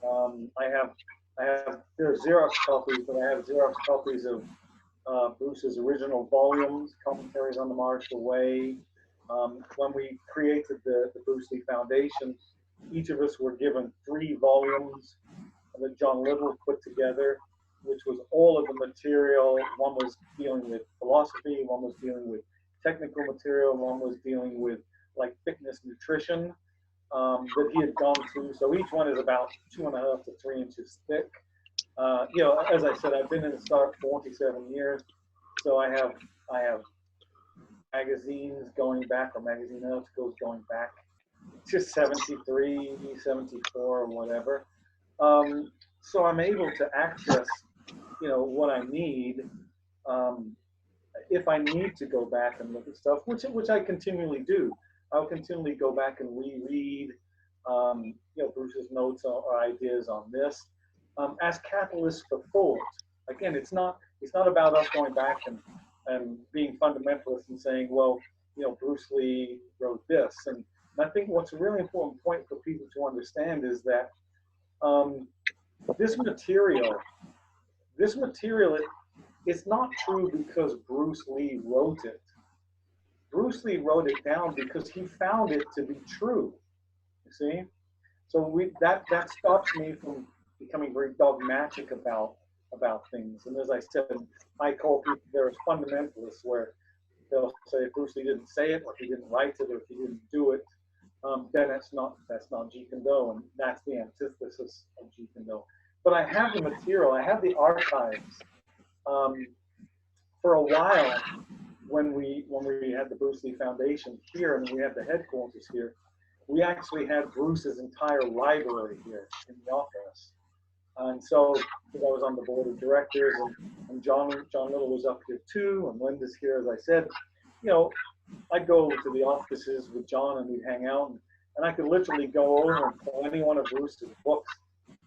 B: There are Xerox copies, but I have Xerox copies of Bruce's original volumes, commentaries on the martial way. When we created the Bruce Lee Foundation, each of us were given 3 volumes that John Little put together, which was all of the material. One was dealing with philosophy, one was dealing with technical material, one was dealing with like fitness, nutrition that he had gone through. So each one is about 2.5 to 3 inches thick. As I said, I've been in the start 47 years, so I have magazines going back, or magazine articles going back to 73, 74, or whatever. So I'm able to access, what I need. If I need to go back and look at stuff, which I continually do, I'll continually go back and reread, Bruce's notes or ideas on this, as catalysts for thought. Again, it's not about us going back and being fundamentalists and saying, well, Bruce Lee wrote this. And I think what's a really important point for people to understand is that this material is not true because Bruce Lee wrote it. Bruce Lee wrote it down because he found it to be true. You see? So that stops me from becoming very dogmatic about things. And as I said, I call people, there's fundamentalists where they'll say if Bruce Lee didn't say it, or if he didn't write it, or if he didn't do it, then that's not Jeet Kune Do, and that's the antithesis of Jeet Kune Do. But I have the material, I have the archives. For a while, when we had the Bruce Lee Foundation here and we had the headquarters here, we actually had Bruce's entire library here in the office. And so, because I was on the board of directors, and John Little was up here too, and Linda's here, as I said, I'd go over to the offices with John and we'd hang out, and I could literally go over and pull any one of Bruce's books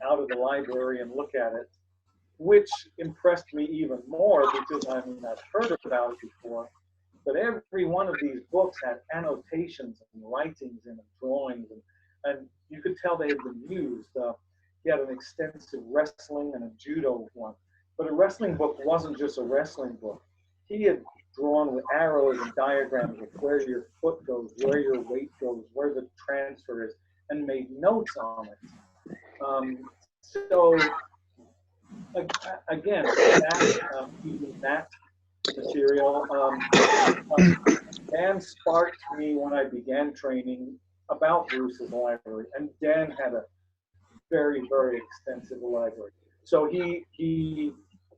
B: out of the library and look at it, which impressed me even more because I've heard about it before. But every one of these books had annotations and writings and drawings, and you could tell they had been used. He had an extensive wrestling and a judo one. But a wrestling book wasn't just a wrestling book. He had drawn with arrows and diagrams of where your foot goes, where your weight goes, where the transfer is, and made notes on it. So again, that material, Dan sparked me when I began training about Bruce's library, and Dan had a very, very extensive library. So he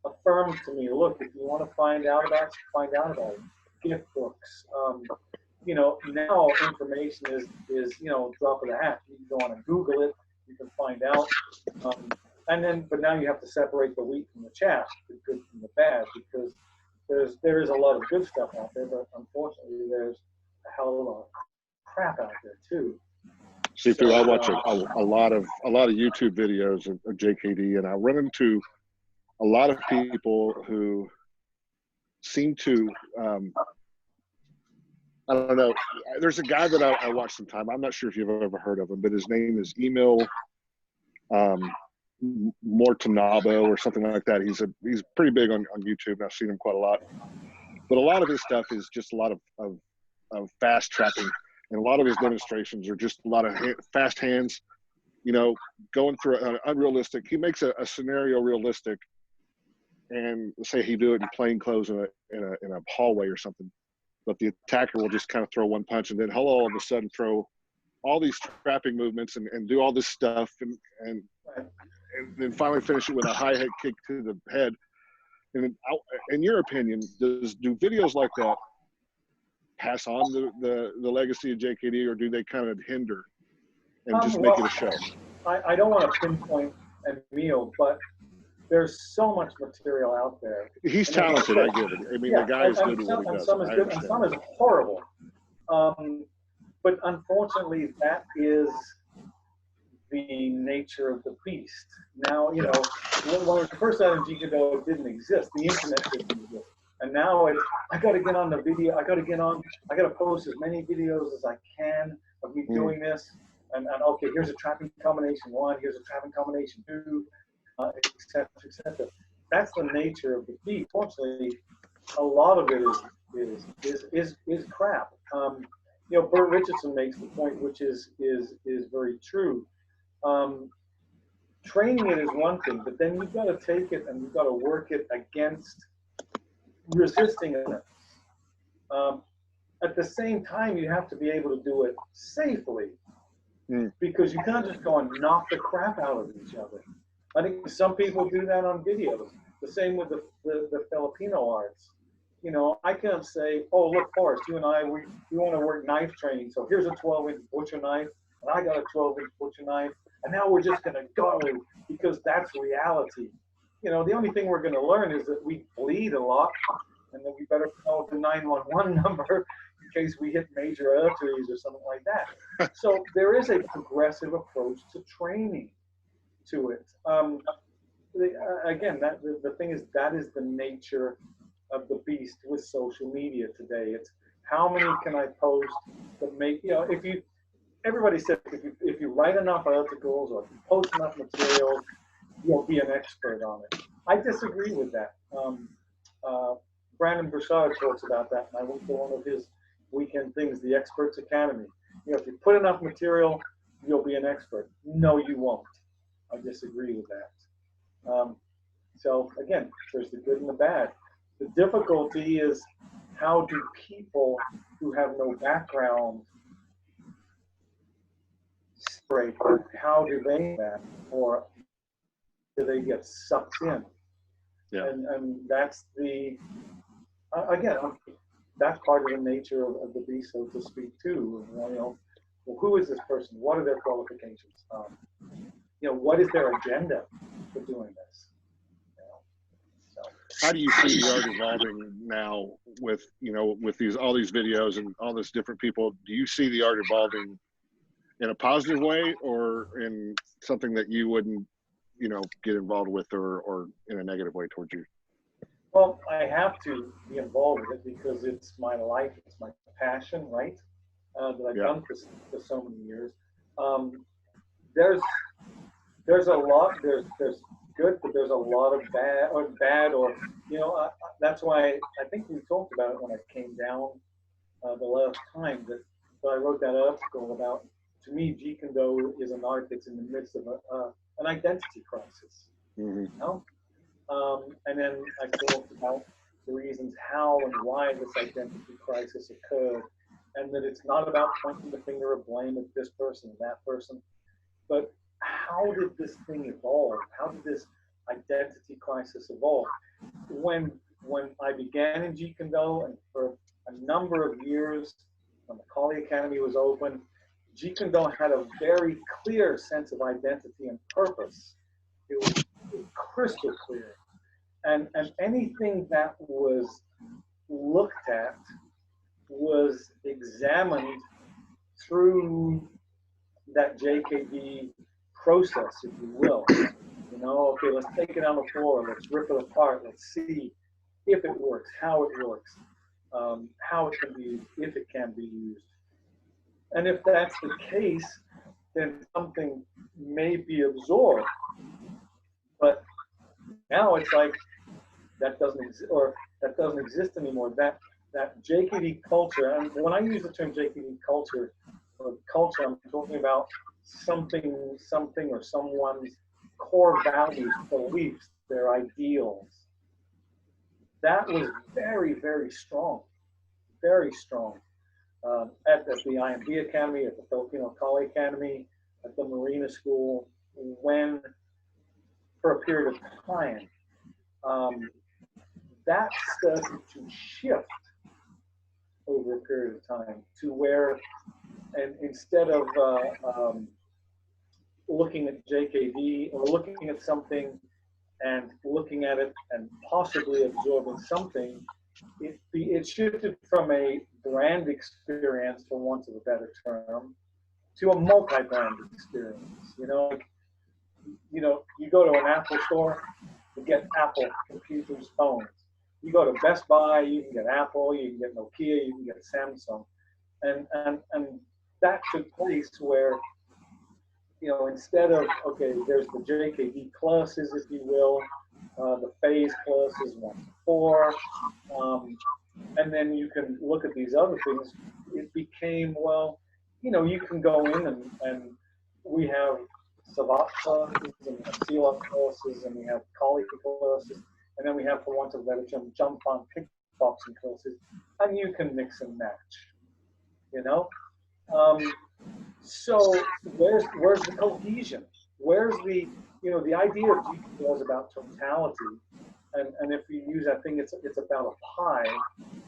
B: affirmed to me, look, if you want to find out about it, find out about it. Gift books. Now information is drop of the hat. You can go on and Google it. You can find out. But now you have to separate the wheat from the chaff, the good from the bad, because there is a lot of good stuff out there, but unfortunately there's a hell of a lot of crap out there too.
G: Sifu, I watch a lot of YouTube videos of JKD, and I run into a lot of people who seem to, I don't know. There's a guy that I watch sometime. I'm not sure if you've ever heard of him, but his name is Emil Mortanabo or something like that. He's pretty big on YouTube, and I've seen him quite a lot. But a lot of his stuff is just a lot of fast trapping. And a lot of his demonstrations are just a lot of fast hands, going through an unrealistic. He makes a scenario realistic, and say he do it in plain clothes in a hallway or something, but the attacker will just kind of throw one punch, and then he'll all of a sudden throw all these trapping movements and do all this stuff and then finally finish it with a high head kick to the head. And in your opinion, do videos like that pass on the legacy of JKD, or do they kind of hinder and just make it a show?
B: I don't want to pinpoint Emil, but there's so much material out there.
G: He's talented, I get it. I mean, the guy is good at what he does.
B: Some is good, and some is horrible. But unfortunately, that is the nature of the beast. Now, you know, when the first time Jiu-Jitsu didn't exist, the internet didn't exist. And now it's, I got to get on the video, I got to post as many videos as I can of me doing this. And okay, here's a trapping combination 1, here's a trapping combination 2, et cetera, et cetera. That's the nature of the beast. Fortunately, a lot of it is crap. You know, Bert Richardson makes the point, which is very true. Training it is one thing, but then you've got to take it and you've got to work it against resisting it. At the same time, you have to be able to do it safely, because you can't just go and knock the crap out of each other. I think some people do that on videos. The same with the Filipino arts. You know, I can't say, oh, look, Forrest, you and I, we want to work knife training. So here's a 12-inch butcher knife, and I got a 12-inch butcher knife, and now we're just going to go because that's reality. You know, the only thing we're going to learn is that we bleed a lot, and that we better call the 911 number in case we hit major arteries or something like that. So there is a progressive approach to training to it. Again, the thing is, that is the nature of the beast with social media today. It's how many can I post that make, you know, everybody says if you write enough articles or if you post enough material, you'll be an expert on it. I disagree with that. Brandon Broussard talks about that, and I went to one of his weekend things, the Experts Academy. You know, if you put enough material, you'll be an expert. No, you won't. I disagree with that. So again, there's the good and the bad. The difficulty is, how do people who have no background separate? How do they do that, or do they get sucked in?
G: Yeah.
B: And that's the again, that's part of the nature of the beast, so to speak, too. You know, well, who is this person? What are their qualifications? You know, what is their agenda for doing this?
G: How do you see the art evolving now with, you know, with all these videos and all these different people? Do you see the art evolving in a positive way, or in something that you wouldn't, you know, get involved with, or in a negative way towards you?
B: Well, I have to be involved with it because it's my life, it's my passion, right? That I've done for so many years. There's a lot. There's good, but there's a lot of bad, or you know, that's why I think we talked about it when I came down the last time, that I wrote that article about. To me, Jeet Kune Do is an art that's in the midst of an identity crisis. You know? And then I talked about the reasons how and why this identity crisis occurred, and that it's not about pointing the finger of blame at this person, that person, but how did this thing evolve? How did this identity crisis evolve? When I began in Jeet Kune Do, and for a number of years, when the Kali Academy was open, Jeet Kune Do had a very clear sense of identity and purpose. It was crystal clear. And anything that was looked at was examined through that JKD process, if you will. You know, okay, let's take it on the floor, let's rip it apart, let's see if it works, how it works, how it can be used, if it can be used. And if that's the case, then something may be absorbed. But now it's like that doesn't exist, or that doesn't exist anymore. That JKD culture, and when I use the term JKD culture, or culture, I'm talking about something or someone's core values, beliefs, their ideals. That was very, very strong, very strong. at the IMB Academy, at the Filipino Kali Academy, at the Marina School, when, for a period of time, that started to shift over a period of time to where, and instead of looking at JKD or looking at something and looking at it and possibly absorbing something, it shifted from a brand experience, for want of a better term, to a multi-brand experience. You know, like, you go to an Apple store, you get Apple computers, phones. You go to Best Buy, you can get Apple, you can get Nokia, you can get Samsung, and that took place where, instead of, okay, there's the JKD classes, if you will, the phase classes 1 to 4, and then you can look at these other things. It became, well, you can go in and we have Savat classes, and we have Sila classes, and we have Kali classes, and then we have, for want of a better term, jump on kickboxing classes, and you can mix and match, So where's the cohesion? Where's the, the idea of Jeet is about totality, and if you use that thing, it's about a pie,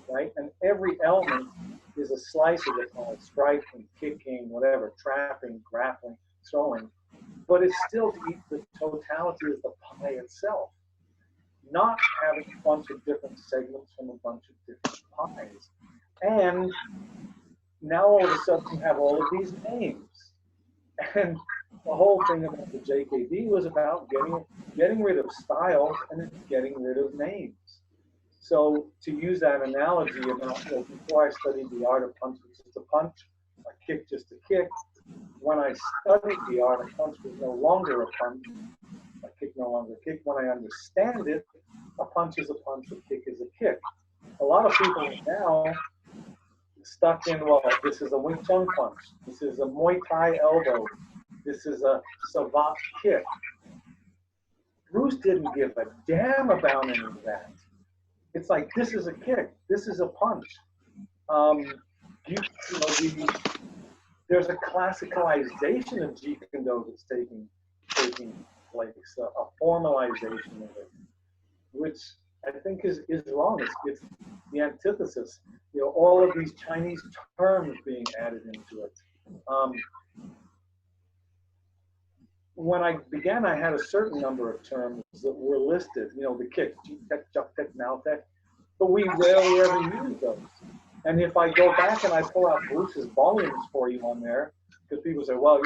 B: right? And every element is a slice of the pie: striking, kicking, whatever, trapping, grappling, throwing. But it's still the totality of the pie itself, not having a bunch of different segments from a bunch of different pies. And now all of a sudden you have all of these names. And the whole thing about the JKD was about getting rid of styles and getting rid of names. So to use that analogy about, before I studied the art of punch, was just a punch, a kick just a kick. When I studied the art of punch was no longer a punch, a kick no longer a kick. When I understand it, a punch is a punch, a kick is a kick. A lot of people now stuck in, well, this is a Wing Chun punch, this is a Muay Thai elbow, this is a Savat kick. Bruce didn't give a damn about any of that. It's like, this is a kick, this is a punch. There's a classicalization of Jeet Kune Do that's taking place, a formalization of it, which I think is wrong. It's the antithesis. All of these Chinese terms being added into it. When I began, I had a certain number of terms that were listed. The kick, Jeet-tek, Juk-tek, Nao-tek, but we rarely ever use those. And if I go back and I pull out Bruce's volumes for you on there, because people say, well,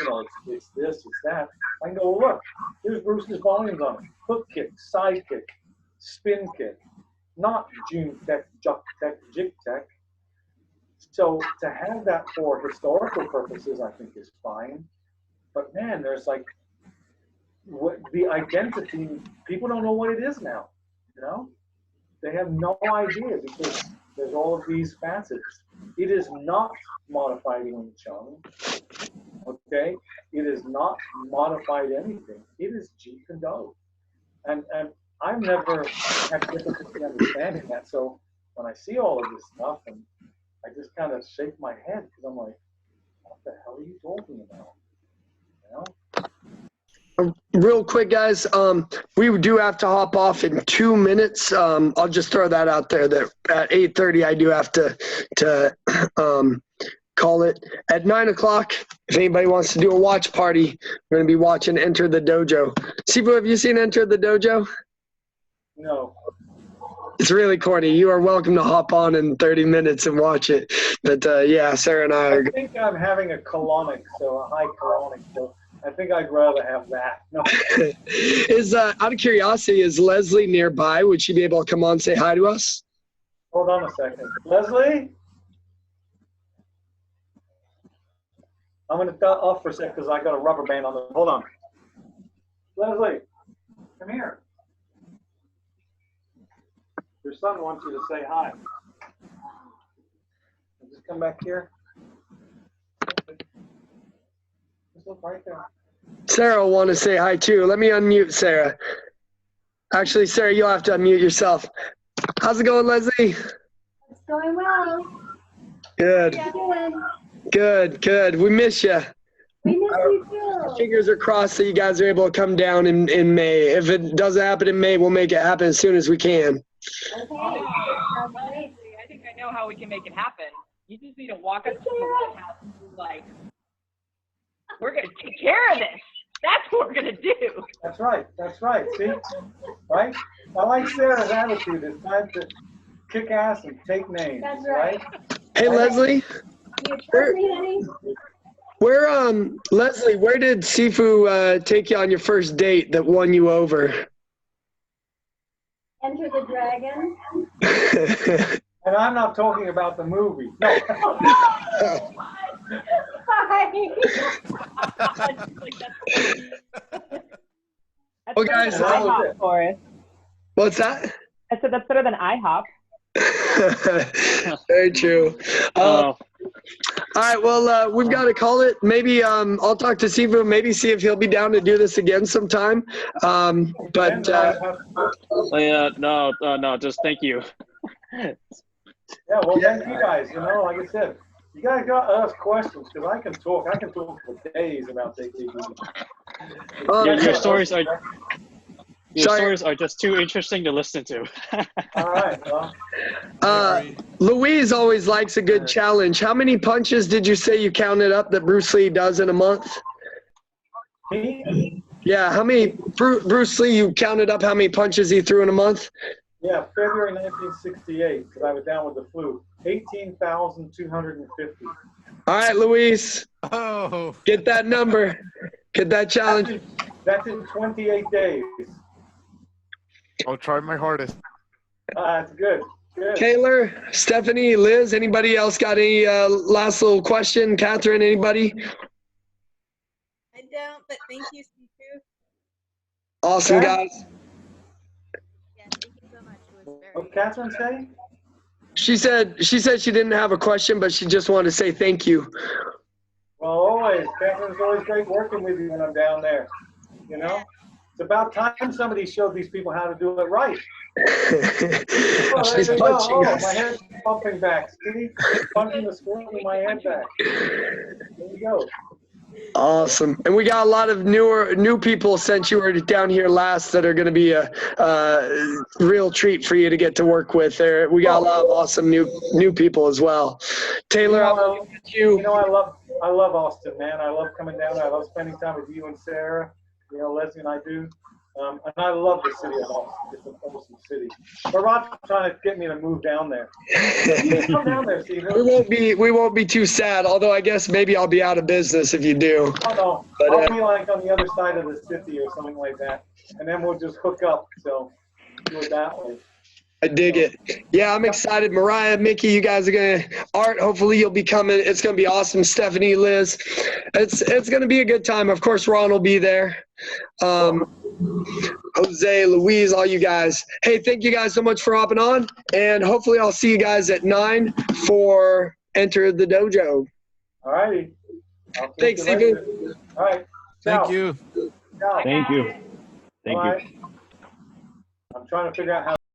B: it's this, it's that. I can go, well, look, here's Bruce's volumes on it. Hook kick, side kick, spin kick, not Jun-tek, Juk-tek, Jig-tek. So to have that for historical purposes, I think is fine. But man, there's like, the identity, people don't know what it is now, They have no idea because there's all of these facets. It is not modified Wing Chun, okay? It is not modified anything. It is Jeet Kune Do. And I've never had difficulty understanding that. So when I see all of this stuff, and I just kind of shake my head because I'm like, what the hell are you talking about?
A: Real quick, guys, we do have to hop off in 2 minutes. I'll just throw that out there that at 8:30 I do have to call it. At 9 o'clock, if anybody wants to do a watch party, we're going to be watching Enter the Dojo. Sifu, have you seen Enter the Dojo?
B: No.
A: It's really corny. You are welcome to hop on in 30 minutes and watch it. But yeah, Sarah and I are.
B: I think I'm having a colonic, so a high colonic, so I think I'd rather have that. No.
A: Is out of curiosity, is Leslie nearby? Would she be able to come on and say hi to us?
B: Hold on a second. Leslie? I'm going to cut off for a second because I got a rubber band on the. Hold on. Leslie, come here. Your son wants you to say hi. Just come back here. Just look right there.
A: Sarah will want to say hi too. Let me unmute Sarah. Actually, Sarah, you'll have to unmute yourself. How's it going, Leslie?
L: It's going well.
A: Good. Good. We miss you.
L: We miss you too.
A: Fingers are crossed that you guys are able to come down in May. If it doesn't happen in May, we'll make it happen as soon as we can.
L: Okay.
F: I think I know how we can make it happen. You just need to walk up to the house and be like, we're going to take care of this. That's what we're going to do.
B: That's right. See? Right? I like Sarah's attitude. It's time to kick ass and take names.
L: That's right.
A: Hey, Leslie.
L: You trust me, honey?
A: Leslie, where did Sifu take you on your first date that won you over?
L: Enter the Dragon.
B: And I'm not talking about the movie. No.
A: Well, guys,
F: IHOP for us.
A: What's that?
F: I said that's better than IHOP.
A: Very true. All right, well, we've got to call it. Maybe I'll talk to Sifu, maybe see if he'll be down to do this again sometime. But
H: no, just thank you.
B: Yeah, well, thank you guys. You know, like I said, you guys got to ask questions because I can talk for days about AKB.
H: Your stories are just too interesting to listen to.
B: All right. Well.
A: Louise always likes a good challenge. How many punches did you say you counted up that Bruce Lee does in a month?
B: Me?
A: Yeah, how many Bruce Lee, you counted up how many punches he threw in a month?
B: Yeah, February 1968, because I was down with the flu. 18,250.
A: All right, Louise.
I: Oh.
A: Get that number. Get that challenge.
B: That's in 28 days.
M: I'll try my hardest.
B: That's good.
A: Taylor, Stephanie, Liz, anybody else got any last little question? Catherine, anybody?
C: I don't, but thank you, Sifu.
A: Awesome, guys.
C: Yeah, thank you so much. It was very
B: What Catherine say?
A: She said she didn't have a question, but she just wanted to say thank you.
B: Well, always. Catherine's always great working with you when I'm down there. You know? It's about time somebody showed these people how to do it right.
A: She's punching us.
B: My head's pumping back. See? Punching the screen with my head back. There you go.
A: Awesome. And we got a lot of new people since you were down here last that are going to be a real treat for you to get to work with. There, we got a lot of awesome new people as well. Taylor,
B: you know, I love Austin, man. I love coming down there. I love spending time with you and Sarah. You know, Leslie and I do. And I love the city of Austin. It's an awesome city. But Rod's trying to get me to move down there. Come down there, Steven.
A: We won't be too sad, although I guess maybe I'll be out of business if you do.
B: Oh, no.
A: But,
B: I'll be like on the other side of the city or something like that. And then we'll just hook up. So do it that way.
A: I dig it. Yeah, I'm excited. Mariah, Mickey, you guys are going to, Art, hopefully you'll be coming. It's going to be awesome. Stephanie, Liz, it's going to be a good time. Of course, Ron will be there. Jose, Louise, all you guys. Hey, thank you guys so much for hopping on. And hopefully I'll see you guys at 9 for Enter the Dojo.
B: All righty.
A: Thanks, Stephen.
B: All right.
I: Thank you.
B: Ciao.
M: Thank you. Thank you.
B: I'm trying to figure out how